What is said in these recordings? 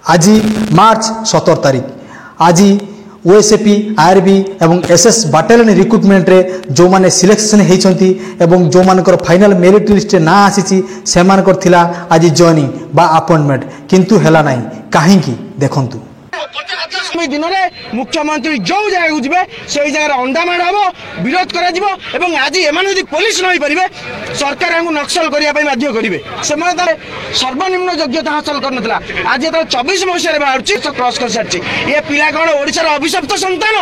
आज मार्च 17 तारीख आज ओएसएपी आरबी एवं एसएस बाटालियन रिक्रुटमेंट रे जो माने सिलेक्शन होती एवं जो मानकर फाइनल मेरिट लिस्ट ना आसी से आज जॉइनिंग बा अपॉइंटमेंट किंतु हैला नहीं कहीं देखंतु दिन में मुख्यमंत्री जो जगह जी से जगह अंडा माड़ हम विरोध कर आज एम पुलिस नहीं पारे सरकार नक्सल करने बाध्य करेंगे से सर्वनिम्न योग्यता हासिल करना आज जो 24 मसीह बाहर क्रॉस कर सारी ये पिला कौन ओडिशार अभिशप्त संतान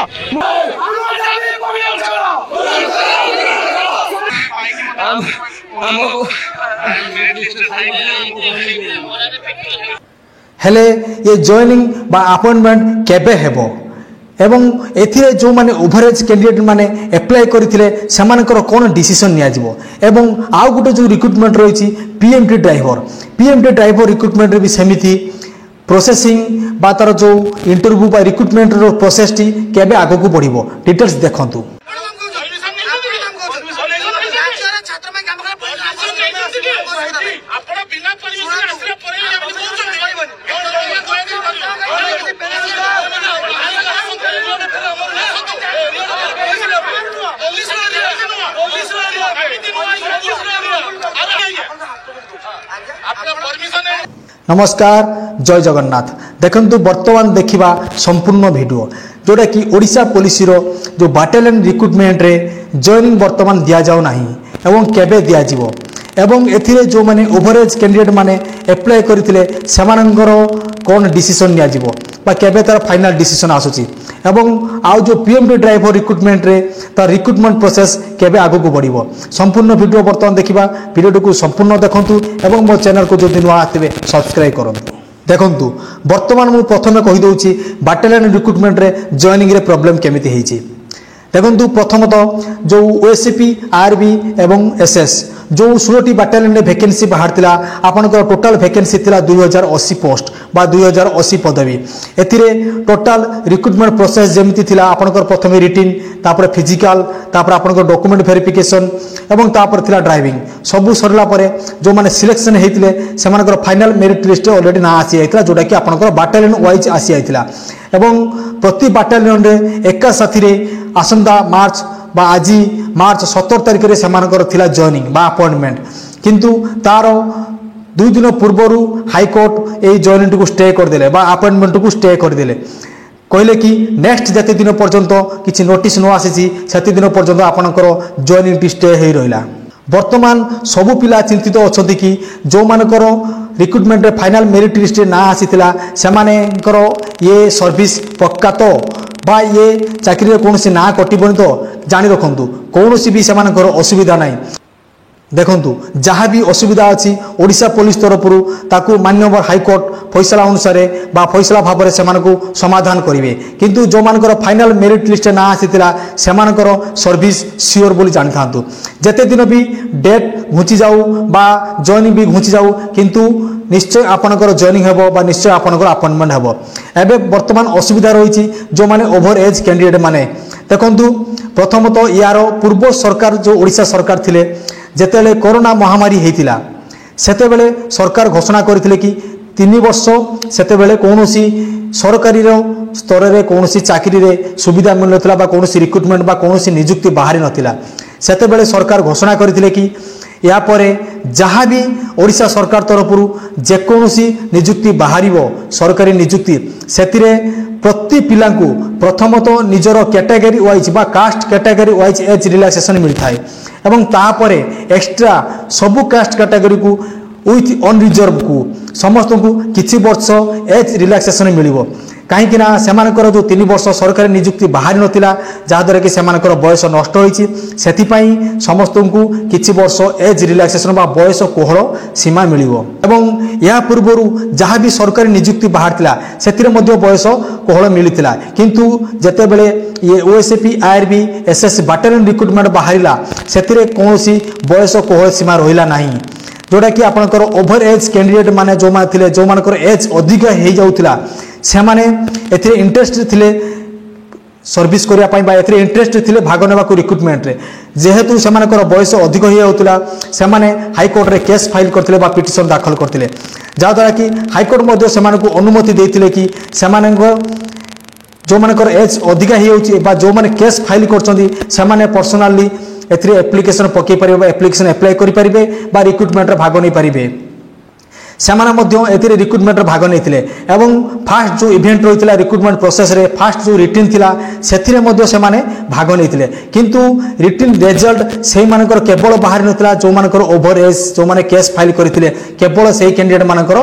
हेले ये जॉइनिंग बा अपॉइंटमेंट केबे हेबो एवं एथिरे जो माने ओवरेज कैंडिडेट माने अप्लाई करथिले सेमानकर कोन डिसीजन निया जिवो एवं आउ गुटे जो रिक्रुटमेंट रहिछि पीएमटी ड्राइवर रिक्रुटमेंट रे भी समिति प्रोसेसिंग बा तार जो इंटरव्यू बा रिक्रुटमेंट रो प्रोसेस टी केबे आगो को बढ़िबो डिटेल्स देखंतु नमस्कार जय जगन्नाथ देखंतु वर्तमान देखिबा संपूर्ण वीडियो जोटा कि ओडिशा पुलिस रो जो बाटालियन रिक्रुटमेंट रे जॉइनिंग वर्तमान दिया जाउ नाही एवं केबे दिया जिवो एवं एथिरे जो माने ओवरेज कैंडिडेट माने अप्लाई करथिले सेमानंकर कोन डिसीजन निया जिवो बा केबे तार फाइनल डिसीजन आसुची एवं आउ जो पीएमटी ड्राइवर रिक्रुटमेंट रे तार रिक्रुटमेंट प्रोसेस केबे आगो को बढ़िबो संपूर्ण वीडियो वर्तमान देखिबा वीडियो को संपूर्ण देखंतु एवं मो चैनल को जो दिन आथिबे सब्सक्राइब करंतु देखंतु वर्तमान मु प्रथमे कहि दउची बाटालियन रिक्रुटमेंट रे जॉइनिंग रे प्रॉब्लम केमिति हेची देखंतु प्रथमतः जो ओएसपी आरबी एवं एसएस जो 16टी बाटालियन में वैकेंसी बाहर थिला आपनकर टोटल वैकेंसी थिला 2080 पोस्ट बा 2080 पदवी एथिरे टोटल रिक्रुटमेंट प्रोसेस जेमिति थिला आपनकर प्रथमे रिटिन तापर फिजिकल तापर आपनकर डॉक्यूमेंट वेरिफिकेशन एवं तापर थिला ड्राइविंग सबु सरला परे जो माने सिलेक्शन हेतिले सेमानकर फाइनल मेरिट लिस्ट ऑलरेडी ना आसी आइतला जोटा कि आपनकर बाटालियन वाइज आसी आइतला एवं प्रति बाटालियन रे एका साथी रे आसंता मार्च बा आज मार्च 17 तारिख रे सेमानकर थिला जॉइनिंग बा अपॉइंटमेंट किंतु तार 2 दिन पूर्व हाईकोर्ट ए जॉइनिंग को स्टे कर देले बा अपॉइंटमेंट को स्टे कर देले कहले कि नेक्स्ट जति दिन पर्यंत किछि नोटिस न आसी सेति दिन पर्यंत आपनकर जॉइनिंग टी स्टे हे रहिला वर्तमान सबु पिला चिंतित अछथि कि जो मानकर रिक्रुटमेंट रे फाइनल मेरिट लिस्ट ना आसीतिला सेमानेकर ये सर्विस पक्का तो बा ये चाकरी कौन ना कटबनी तो जानी रखु कौन भी से असुविधा ना देखंतु जहाँ भी असुविधा अच्छी ओडिशा पुलिस तरफ ताकू मान्यवर हाईकोर्ट फैसला अनुसार बा फैसला भाव से समाधान करेंगे किंतु जो मानकर फाइनल मेरिट लिस्ट ना आसीतिला सेमानकर सर्विस सियोर बोली जानी था जेते दिन भी डेट घुंची जाऊ बा जॉइनिंग भी घुंची जाऊ किंतु निश्चय आपनकर जॉइनिंग हेबो बा निश्चय आपनकर अपॉइंटमेंट हेबो एबे वर्तमान असुविधा रही जो माने ओवर एज कैंडिडेट माने देखंतु प्रथमतः यार पूर्व सरकार जो ओडिशा सरकार थिले जेतेले कोरोना महामारी हेतिला सेतेबेले सरकार घोषणा करथिले कि 3 वर्ष सेतेबेले कोनोसी सरकारी स्तर रे कोनोसी चाकरी रे सुविधा मिल नथिला बा कोनोसी रिक्रुटमेंट बा कोनोसी नियुक्ति बाहरी नथिला सेतेबेले सरकार घोषणा करथिले कि या परे जहाँ भी ओडिशा सरकार तरफ जेकोसी नियुक्ति बाहर सरकारी नियुक्ति से प्रति पिला प्रथमतः निजर कैटेगरी वाइज बा caste category wise age relaxation मिलता है एवं तापर एक्स्ट्रा सबु कास्ट कैटेगरी को विथ अनरिजर्व को समस्त को किछि वर्ष एज रिलैक्सेशन मिलिबो कहीं ना सेमानकर जो 3 वर्ष सरकारी नियुक्ति बाहरी नथिला जहाद्वारा कि सेमानकर बयस नष्ट होइछि सेथिपाई समस्त को किछि वर्ष एज रिलैक्सेशन बा बयस कोहल सीमा मिलिबो एवं या पूर्वरु जहाँ भी सरकारी नियुक्ति बाहर थिला सेतिरे मध्ये बयस कोहल मिलिथिला किंतु जेते बेले ये OSP RB SS battalion recruitment बाहरिला सेतिरे कोनोसी बयस कोहल सीमा रहिला नाही जोटा कि आपनकर ओवर एज कैंडिडेट माने जो माने थिले जो मानकर एज अधिक हे जाउथिला से माने एथिरे इंटरेस्ट थिले सर्विस करने इंटरेस्ट थे भाग ने रिक्रुटमेंट रे जेहेतु से बयस अधिक होता से हाइकोर्ट रे केस फाइल करते पिटिशन दाखल करते जहाँद्वारा कि हाइकोर्ट से अनुमति देते कि से जो मानकर एज अधिका हो जो मैंने केस फाइल कर पर्सनाली एप्लिकेशन पकई पारे एप्लिकेशन एप्लाई करेंगे रिक्रुटमेंट भाग नहीं पारे से रिक्रुटमेंट भाग नहीं एवं फास्ट जो इवेंट रही है रिक्रुटमेंट प्रोसेस रे फास्ट जो रिटिन थिला से भाग नहीं किंतु रिटिन रिजल्ट से केवल बाहर नाला जो मानकर ओवर एज जो मैंने केस फाइल करते केवल से कैंडिडेट मानकर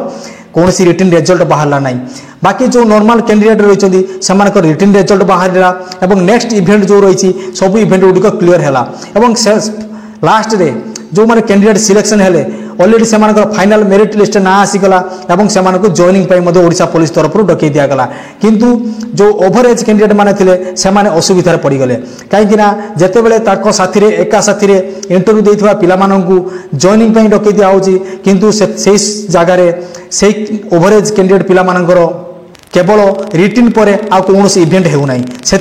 कौन सी रिटिन रिजल्ट बाहरला ना बाकी जो नॉर्मल कैंडिडेट रही से रिटिन रिजल्ट बाहरला एवं नेक्स्ट इवेंट जो रही सब इवेंट गुड़िक क्लीयर है लास्ट रे जो मैंने कैंडिडेट सिलेक्शन हेले ऑलरेडी से फाइनल मेरिट लिस्ट ना आसीगला एवं से जॉइनिंग ओडिशा पुलिस तरफ डकई दिगला किंतु जो ओवर एज कैंडिडेट माने थिले से असुविधार पड़गले कहीं जितेबले साथी एका साथी इंटरव्यू देथिबा पिला माननकु जॉइनिंग डकई दिया होची किंतु से जगार से ओवर एज कैंडिडेट पिला मानकर केवल रिटिन पर आ कौन इवेंट होना से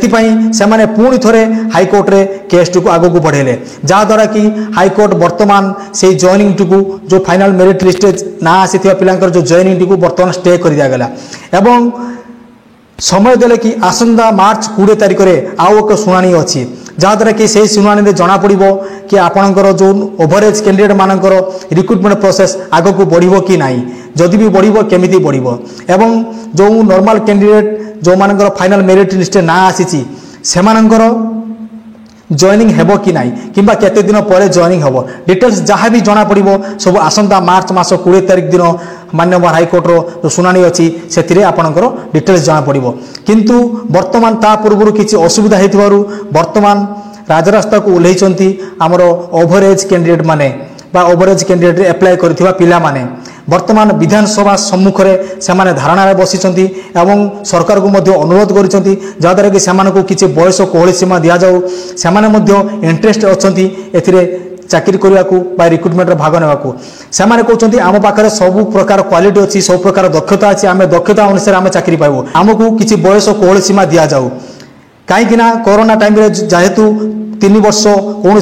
पुणी थे हाइकोर्ट रे केस टू आग को बढ़ेले जहाँद्वारा कि हाइकोर्ट वर्तमान से जॉइनिंग टू जो फाइनल मेरिट लिस्ट ना आसी पिलांकर जो जॉइनिंग टू वर्तमान स्टे कर दिगला एवं समय देले कि आसंदा मार्च 20 तारिख में आउ एक शुणाणी अच्छी जहाँद्वारा कि से शुणाणी जना पड़ो कि आपणकर जो ओवर एज कैंडिडेट मानकर रिक्रुटमेंट प्रोसेस आग को बढ़ो कि ना जदि भी बढ़ो केमिति बढ़ो एवं जो नॉर्मल कैंडिडेट जो मानकर फाइनल मेरिट लिस्ट ना आसी से जॉइनिंग हेबो कि नाई किंबा केते दिन पर जॉइनिंग हेबो डिटेल्स जहाँ भी जना पड़ो सब आसंता मार्च मास 20 तारिख दिन माननीय हाइकोर्ट रो शुणाणी अच्छी से आपणकर डिटेल्स जना पड़ो किंतु वर्तमान ता पूर्व किसी असुविधा होइतिबारु वर्तमान राजरास्ता को ओल्लैचंती आमर ओवर एज कैंडिडेट माने बा ओवर एज कैंडिडेट एप्लाई करथिबा पिला माने वर्तमान विधानसभा सम्मुख में से धारणा बसी एवं सरकार को अनुरोध करिसेंती जहाँद्वारा कि से किसी बयस कोहली सीमा दि जाऊ से इंटरेस्ट अच्छी एथिरे चाकरी करने को रिक्रुटमेंट भाग नेवाकू से कहते आम पाखे सब प्रकार क्वालिटी अच्छी सब प्रकार दक्षता अच्छी आम दक्षता अनुसार आम चाकरी पाइबू आमको किसी बयस कोहली सीमा दि जाऊ कहीं कोरोना टाइम जेहेतु 3 वर्ष कौन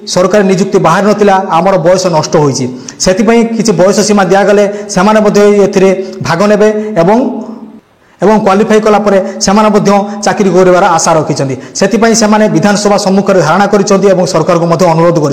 सरकारी नियुक्ति बाहर नाला आमर बयस नष्ट होती से किसी बयस सीमा दिगले से भाग ने एवं क्वालिफाई कलापर से चाकरी कर आशा रखिंट से विधानसभा सम्मुख में धारणा कर सरकार को अनुरोध कर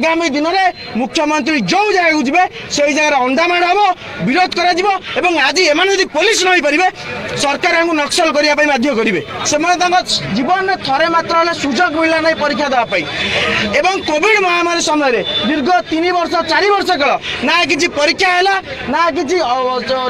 आगामी दिन में मुख्यमंत्री जो जगह जी से जगह अंडामाड़ हम विरोध कर आज एम पुलिस नहीं पारे सरकार नक्सल करने बाध्य करेंगे से जीवन में थरे मात्र सुजोग मिलला ना परीक्षा देवाई एवं कोविड महामारी समय दीर्घ 3 वर्ष 4 वर्ष काल ना कि परीक्षा है ना कि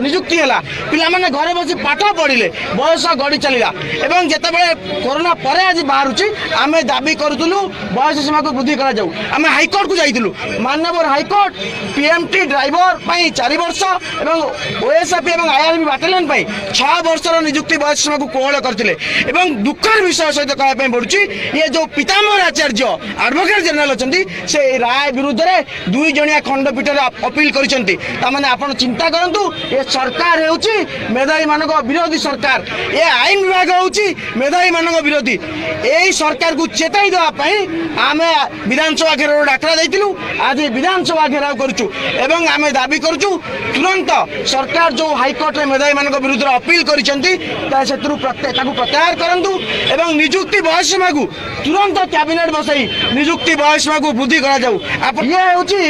निजुक्ति है पिला घरे बस पाठ पढ़ले बयस गड़ी चलला एवं जितेबाला कोरोना पर आज बाहर आम दाबी करूँ बयस सीमा को वृद्धि करा आम हाइकोर्ट को जाइलु माननीय हाइकोर्ट पीएमटी ड्राइवर 4 वर्ष एवं ओएसएफी और आईआरबी बाटालियन 6 वर्षर निजुक्ति बयस सीमा को कोहल करते दुखर विषय सहित कहना पड़ुछि ये जो पीताम्बर आचार्य एडवोकेट जनरल अच्छा से राय विरुद्ध में 2 जणिया खंडपीठ अपील करते आप चिंता करूँ ये सरकार होउछि मेधावी मानक विरोधी सरकार ये आईन विभाग होउछि मेधावी मानक विरोधी यही सरकार को चेताई देवाई आम विधानसभा घेराव डाकरा देइतिलु आज विधानसभा घेराव करूँ एवं आम दाबी करूँ तुरंत सरकार जो हाइकोर्ट में मेधावी मानक विरुद्ध अपील करछंती प्रत्याहार करंतु एवं निजुक्ति बयस सीमा को तुरंत कैबिनेट बसई निजुक्ति बयस सीमा को वृद्धि करा जाऊ ये होउछि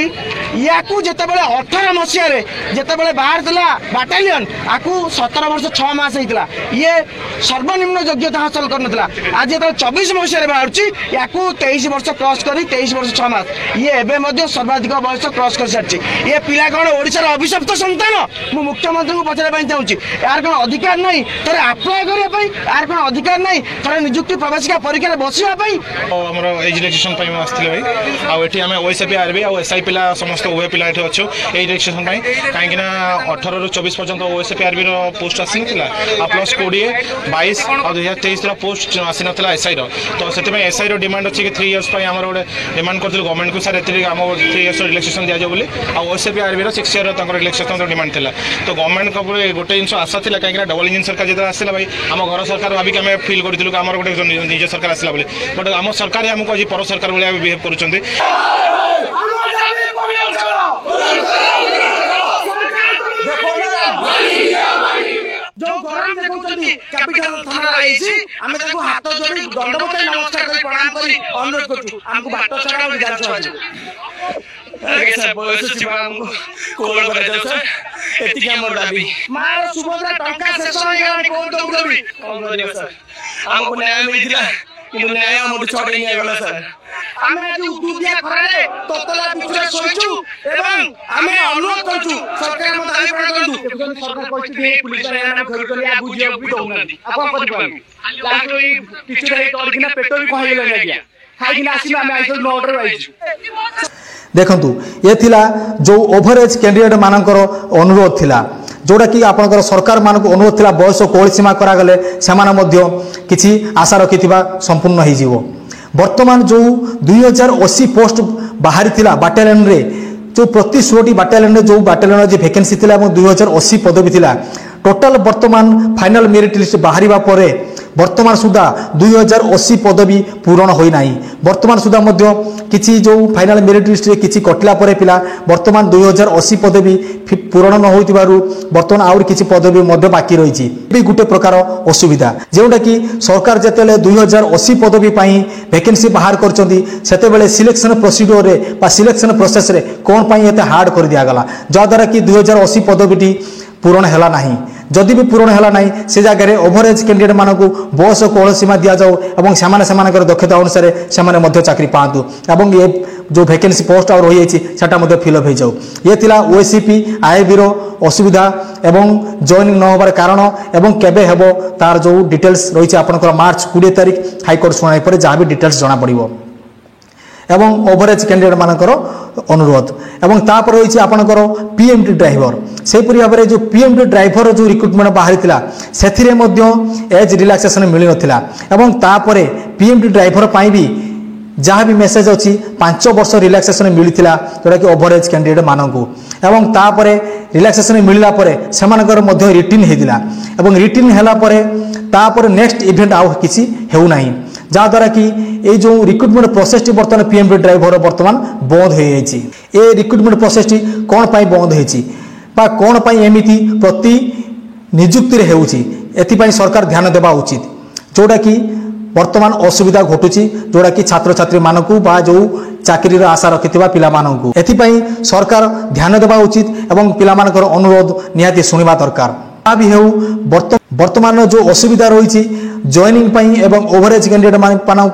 याकू जेतेबेले 18 मसिया रे जेतेबेले बाहर दिला बाटालियन आकू 17 वर्ष 6 मास होइतला ये सर्वनिम्न योग्यता हासिल करनतला आज जेते 24 मसिया रे बाहरछि याकू 23 वर्ष क्रॉस करी 23 वर्ष 6 मास ये एबे मध्ये सर्वाधिक बयस क्रॉस कर सारछि ये पिला कोन ओडिसा रे अभिशप्त संतान मु मुख्यमंत्री को पचरे पई चाहूछि यार कोन अधिकार नहीं तरे अप्लाई करिया पई यार कोन अधिकार नहीं तरे नियुक्ति प्रवेशिका परीक्षा रे बसिया पई हमर एजुकेशन पई आस्थिले भाई आ एठी हमें ओएसपी आरबी आ एसआई पिला समस्त उभय पिला एठी अच्छो ए इलेक्शन पई काहेकि ना 18 रु 24 पर्यंत ओएसपी आरबी रो पोस्ट आसी नथिला आ प्लस 20 22 और 2023 रो पोस्ट आसी नथिला एसआई रो तो सेते में एसआई रो डिमांड अछि कि 3 इयर्स पई हमर ओडे डिमांड करथिल गवर्नमेंट को सर एति हम 3 इयर्स रिलैक्सेशन दिया जाय बोली आ ओएसपी आरबी रो 6 इयर रो तंकर रिलैक्सेशन रो डिमांड थिला तो गवर्नमेंट को गोटे जिंस आशा थिला काहेकि ना डबल इंजन सरकार जेता आसिला भाई हम घर सरकार भाबी के हम फील करथिलु हमर गोटे निज सरकार आसिला बोली बट हम सरकार हमको आज पर सरकार भाई बिहेव करुछंती जो गरम देखौछंती कैपिटल थाना आइछि हमें ताको हाथ जोड़ी दंडवत नमस्कार कर प्रणाम करी अनुरोध करछु हमको बाटो छाड़ा विधानसभा आगे सर बयस सीमा हमको कोल कर दो सर एति के हमर दाबी मार सुभद्रा टंका शेष होई गला कोन दौड़बी कोन करियो सर हमको न्याय मिलिला किंतु न्याय हमर छाड़ी नहीं गला सर आमे आज उदुदिया खरारे ततला पिछरे सोइछु एवं आमे अनुरोध करछु सरकार मत दाबी प्रदान करदु एखन सरकार परिस्थिति हे पुलिस रे ना घर कर आ बुझियो भी दउनांती आपन परिपाल लास्ट ओई पिछरे करकिना पेटो भी कहि गेले गया खाइकिना आसी आमे आइसो ऑर्डर आइछु देखंतु ये थिला जो ओवरेज कैंडिडेट मानकर अनुरोध थिला जोड़ा कि आपनकर सरकार मानक अनुरोध थिला बयस कोहल सीमा करा गले सेमान मध्य किछि आशा रखिथिबा संपूर्ण हो जीवो वर्तमान जो 2080 पोस्ट बाहरी थिला बाटालियन रे जो प्रति 16 बाटालियन रे जो बाटालियन जे वैकेंसी थिला 2080 पदवी थिला टोटल वर्तमान फाइनल मेरिट लिस्ट बाहरिबा परे वर्तमान सुधा 2080 पदवी पूरण होई नाही वर्तमान सुधा मध्य किछि जो फाइनल मेरिट लिस्ट रे किछि कटला परे पिला वर्तमान 2080 पदवी पूरण न होइतिबारु वर्तमान आउर किछि पदवी मध्य बाकी रहिछि बे गुटे प्रकार असुविधा जेउटा कि सरकार जेतेले 2080 पदवी पई वैकेंसी बाहर करचंदी सेतेबेले सिलेक्शन प्रोसीड्यूर रे बा सिलेक्शन प्रोसेस रे कोन पई एते हार्ड कर दिया गला जा द्वारा कि 2080 पदवीटी पूरण हैला नाही जदि भी पूरण हैला नाही से जगह रे ओवरेज कैंडिडेट मानकु बयस कोहल सीमा दिया जाओ एवं सेमानकर दक्षता अनुसार सेमाने मध्य चाकरी पांतु एवं ये जो वैकेंसी पोस्ट और रही सेटा मध्य फिलअप हो जाऊ ये थिला ओएससीपी आईबी रो असुविधा एवं जॉइनिंग न होबार कारण एवं केबे हेबो तार जो डिटेल्स रही आपनकर मार्च 20 तारिख हाईकोर्ट सुनाई पर जहाँ भी डिटेल्स जना पड़िबो एवं ओवरेज कैंडिडेट मानकर अनुरोध एवं तापर रही आपनकर पीएमटी ड्राइवर सेपरी भाव में जो पीएमटी ड्राइवर जो रिक्रुटमेंट बाहरी थिला सेथिरे मध्य एज रिलैक्सेशन मिल नथिला एवं तापरे पीएमटी ड्राइवर पाई भी जहाँ भी मेसेज अच्छी 5 वर्ष रिलैक्सेशन मिलता जोटा कि ओवरेज कैंडिडेट मानकू एवं तापरे रिलैक्सेशन मिलला परे सेमानकर मध्य रिटिन हेदिला एवं रिटिन हैला परे तापर नेक्स्ट इवेंट आउ किछि हेउ नाही जहाँद्वारा कि ये जो रिक्रुटमेंट प्रोसेस टी बर्तमान पीएमटी ड्राइवर बर्तमान बंद हो ये रिक्रुटमेंट प्रोसेस टी कौन पाई बंद हो कौन पाई एमिति प्रति नियुक्ति रे हेउछि एथिपाई सरकार ध्यान देवा उचित जोटा कि वर्तमान असुविधा घटुची जोटा कि छात्र छात्री मानकू बा जो ଚାକିରିର ଆଶା ରଖିଥିବା ପିଲାମାନଙ୍କୁ ଏଥିପାଇଁ ସରକାର ଧ୍ୟାନ ଦେବା ଉଚିତ ଏବଂ ପିଲାମାନଙ୍କର ଅନୁରୋଧ ନିହାତି ଶୁଣିବା ଦରକାର। ଯାହା ବି ହେଉ ବର୍ତ୍ତମାନର ଯେଉଁ ଅସୁବିଧା ରହିଛି ଜଏନିଂ ପାଇଁ ଏବଂ ଓଭରେଜ୍ କ୍ୟାଣ୍ଡିଡେଟ୍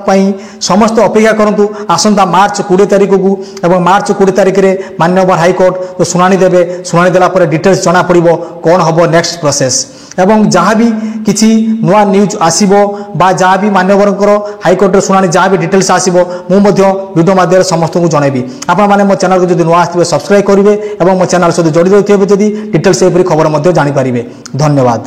ପାଇଁ ସମସ୍ତେ ଅପେକ୍ଷା କରନ୍ତୁ ଆସନ୍ତା ମାର୍ଚ୍ଚ 20 ତାରିଖକୁ ଏବଂ ମାର୍ଚ୍ଚ 20 ତାରିଖରେ ମାନ୍ୟବର ହାଇକୋର୍ଟ ଶୁଣାଣି ଦେବେ। ଶୁଣାଣି ଦେଲା ପରେ ଡିଟେଲ୍ସ ଜଣାପଡ଼ିବ କ'ଣ ହେବ ନେକ୍ସଟ ପ୍ରୋସେସ୍ ଏବଂ ଯାହା ବି କିଛି ନୂଆ ନ୍ୟୁଜ୍ ଆସିବ ବା ଯାହା ବି ମାନ୍ୟବରଙ୍କର ହାଇକୋର୍ଟର ଶୁଣାଣି ଯାହା ବି ଡିଟେଲ୍ସ ଆସିବ ମୁଁ ମଧ୍ୟ ଭିଡ଼ିଓ ମାଧ୍ୟମରେ ସମସ୍ତଙ୍କୁ ଜଣାଇବି। ଆପଣମାନେ ମୋ ଚ୍ୟାନେଲକୁ ଯଦି ନୂଆ ଆସିଥିବେ ସବସ୍କ୍ରାଇବ୍ କରିବେ ଏବଂ ମୋ ଚ୍ୟାନେଲ ସହିତ ଜଡ଼ିତ ହୋଇଥିବେ ଯଦି ଡିଟେଲ୍ସ ଏପରି ଖବର ମଧ୍ୟ ଜାଣିପାରିବେ। ଧନ୍ୟବାଦ।